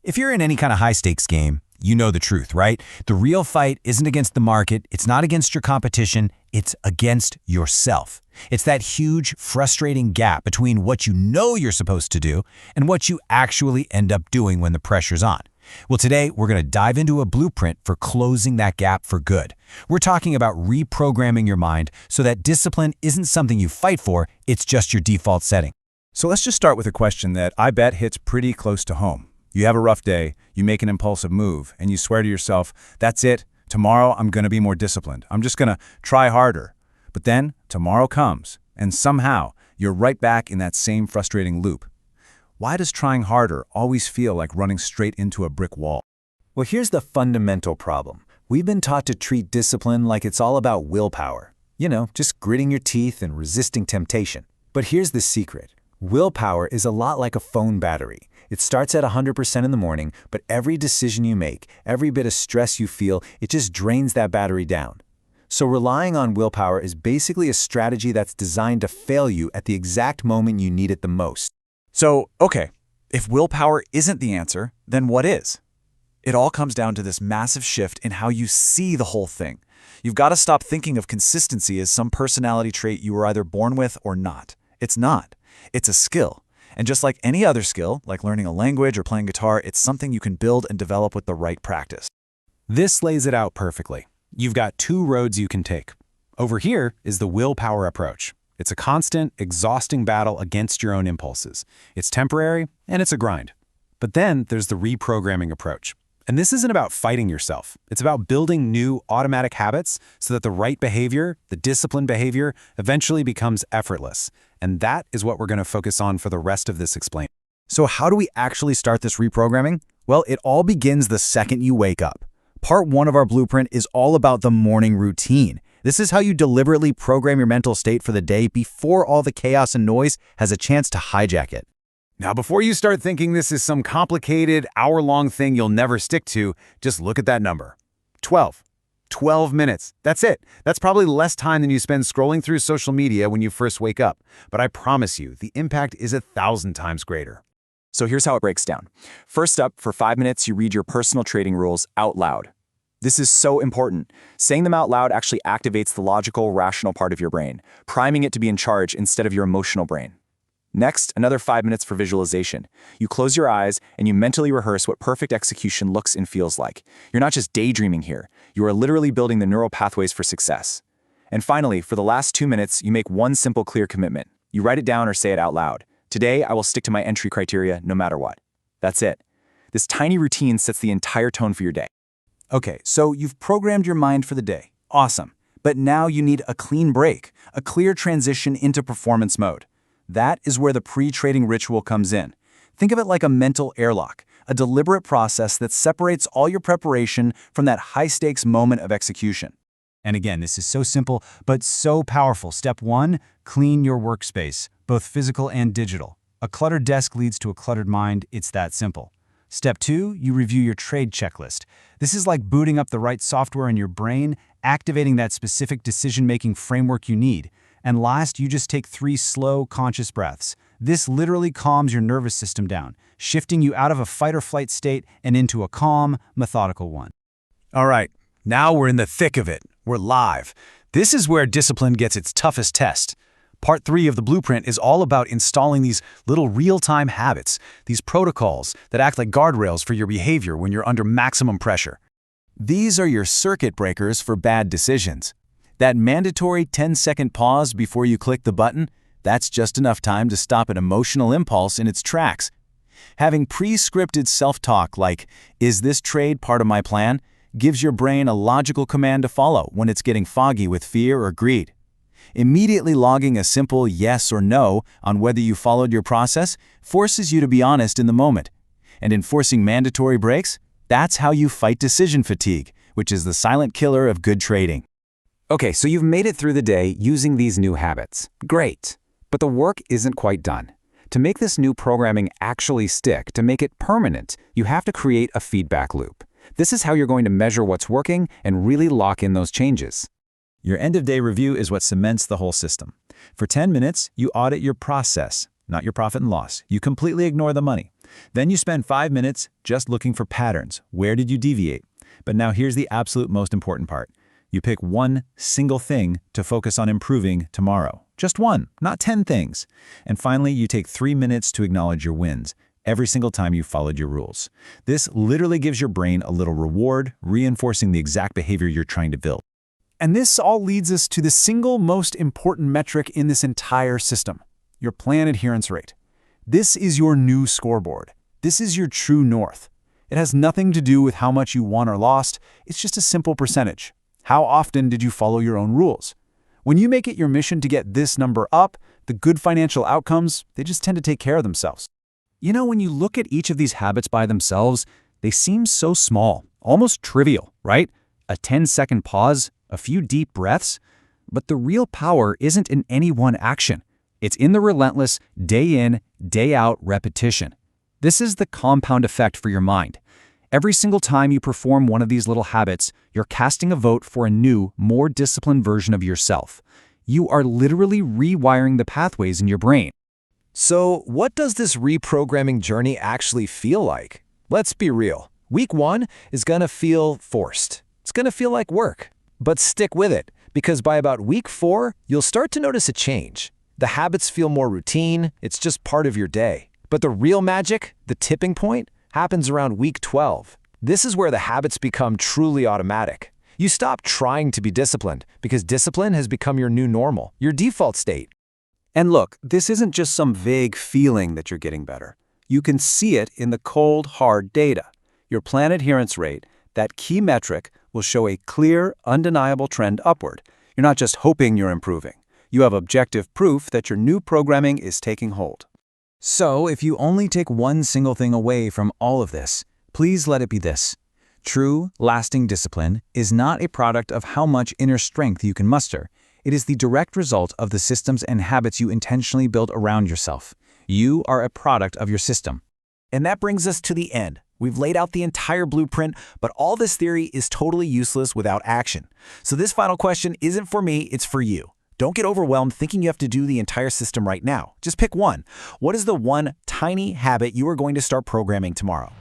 If you're in any kind of high-stakes game, you know the truth, right? The real fight isn't against the market, it's not against your competition, it's against yourself. It's that huge, frustrating gap between what you know you're supposed to do and what you actually end up doing when the pressure's on. Well, today we're going to dive into a blueprint for closing that gap for good. We're talking about reprogramming your mind so that discipline isn't something you fight for, it's just your default setting. So let's just start with a question that I bet hits pretty close to home. You have a rough day, you make an impulsive move, and you swear to yourself, that's it, tomorrow I'm going to be more disciplined. I'm just going to try harder. But then tomorrow comes, and somehow you're right back in that same frustrating loop. Why does trying harder always feel like running straight into a brick wall? Well, here's the fundamental problem. We've been taught to treat discipline like it's all about willpower. You know, just gritting your teeth and resisting temptation. But here's the secret. Willpower is a lot like a phone battery. It starts at 100% in the morning, but every decision you make, every bit of stress you feel, it just drains that battery down. So relying on willpower is basically a strategy that's designed to fail you at the exact moment you need it the most. So, okay, if willpower isn't the answer, then what is? It all comes down to this massive shift in how you see the whole thing. You've got to stop thinking of consistency as some personality trait you were either born with or not. It's not. It's a skill. And just like any other skill, like learning a language or playing guitar, it's something you can build and develop with the right practice. This lays it out perfectly. You've got two roads you can take. Over here is the willpower approach. It's a constant, exhausting battle against your own impulses. It's temporary, and it's a grind. But then there's the reprogramming approach. And this isn't about fighting yourself. It's about building new automatic habits so that the right behavior, the disciplined behavior, eventually becomes effortless. And that is what we're going to focus on for the rest of this explain. So how do we actually start this reprogramming? Well, it all begins the second you wake up. Part 1 of our blueprint is all about the morning routine. This is how you deliberately program your mental state for the day before all the chaos and noise has a chance to hijack it. Now, before you start thinking this is some complicated, hour-long thing you'll never stick to, just look at that number. 12. 12 minutes. That's it. That's probably less time than you spend scrolling through social media when you first wake up. But I promise you, the impact is 1,000 times greater. So here's how it breaks down. First up, for 5 minutes, you read your personal trading rules out loud. This is so important. Saying them out loud actually activates the logical, rational part of your brain, priming it to be in charge instead of your emotional brain. Next, another 5 minutes for visualization. You close your eyes and you mentally rehearse what perfect execution looks and feels like. You're not just daydreaming here. You are literally building the neural pathways for success. And finally, for the last 2 minutes, you make one simple, clear commitment. You write it down or say it out loud. Today, I will stick to my entry criteria no matter what. That's it. This tiny routine sets the entire tone for your day. Okay, so you've programmed your mind for the day. Awesome. But now you need a clean break, a clear transition into performance mode. That is where the pre-trading ritual comes in. Think of it like a mental airlock, a deliberate process that separates all your preparation from that high-stakes moment of execution. And again, this is so simple, but so powerful. Step 1, clean your workspace, both physical and digital. A cluttered desk leads to a cluttered mind. It's that simple. Step 2, you review your trade checklist. This is like booting up the right software in your brain, activating that specific decision-making framework you need. And last, you just take 3 slow, conscious breaths. This literally calms your nervous system down, shifting you out of a fight-or-flight state and into a calm, methodical one. All right, now we're in the thick of it. We're live. This is where discipline gets its toughest test. Part 3 of the blueprint is all about installing these little real-time habits, these protocols that act like guardrails for your behavior when you're under maximum pressure. These are your circuit breakers for bad decisions. That mandatory 10-second pause before you click the button, that's just enough time to stop an emotional impulse in its tracks. Having pre-scripted self-talk like, "Is this trade part of my plan?" gives your brain a logical command to follow when it's getting foggy with fear or greed. Immediately logging a simple yes or no on whether you followed your process forces you to be honest in the moment. And enforcing mandatory breaks, that's how you fight decision fatigue, which is the silent killer of good trading. Okay, so you've made it through the day using these new habits. Great. But the work isn't quite done. To make this new programming actually stick, to make it permanent, you have to create a feedback loop. This is how you're going to measure what's working and really lock in those changes. Your end-of-day review is what cements the whole system. For 10 minutes, you audit your process, not your profit and loss. You completely ignore the money. Then you spend 5 minutes just looking for patterns. Where did you deviate? But now here's the absolute most important part. You pick one single thing to focus on improving tomorrow. Just one, not 10 things. And finally, you take 3 minutes to acknowledge your wins every single time you followed your rules. This literally gives your brain a little reward, reinforcing the exact behavior you're trying to build. And this all leads us to the single most important metric in this entire system, your plan adherence rate. This is your new scoreboard. This is your true north. It has nothing to do with how much you won or lost. It's just a simple percentage. How often did you follow your own rules? When you make it your mission to get this number up, the good financial outcomes, they just tend to take care of themselves. You know, when you look at each of these habits by themselves, they seem so small, almost trivial, right? A 10-second pause, a few deep breaths. But the real power isn't in any one action. It's in the relentless, day in, day out repetition. This is the compound effect for your mind. Every single time you perform one of these little habits, you're casting a vote for a new, more disciplined version of yourself. You are literally rewiring the pathways in your brain. So, what does this reprogramming journey actually feel like? Let's be real. Week 1 is gonna feel forced. It's gonna feel like work. But stick with it, because by about week 4, you'll start to notice a change. The habits feel more routine, it's just part of your day. But the real magic, the tipping point, happens around week 12. This is where the habits become truly automatic. You stop trying to be disciplined, because discipline has become your new normal, your default state. And look, this isn't just some vague feeling that you're getting better. You can see it in the cold, hard data. Your plan adherence rate, that key metric, will show a clear, undeniable trend upward. You're not just hoping you're improving. You have objective proof that your new programming is taking hold. So, if you only take one single thing away from all of this, please let it be this. True, lasting discipline is not a product of how much inner strength you can muster. It is the direct result of the systems and habits you intentionally build around yourself. You are a product of your system. And that brings us to the end. We've laid out the entire blueprint, but all this theory is totally useless without action. So this final question isn't for me, it's for you. Don't get overwhelmed thinking you have to do the entire system right now. Just pick one. What is the one tiny habit you are going to start programming tomorrow?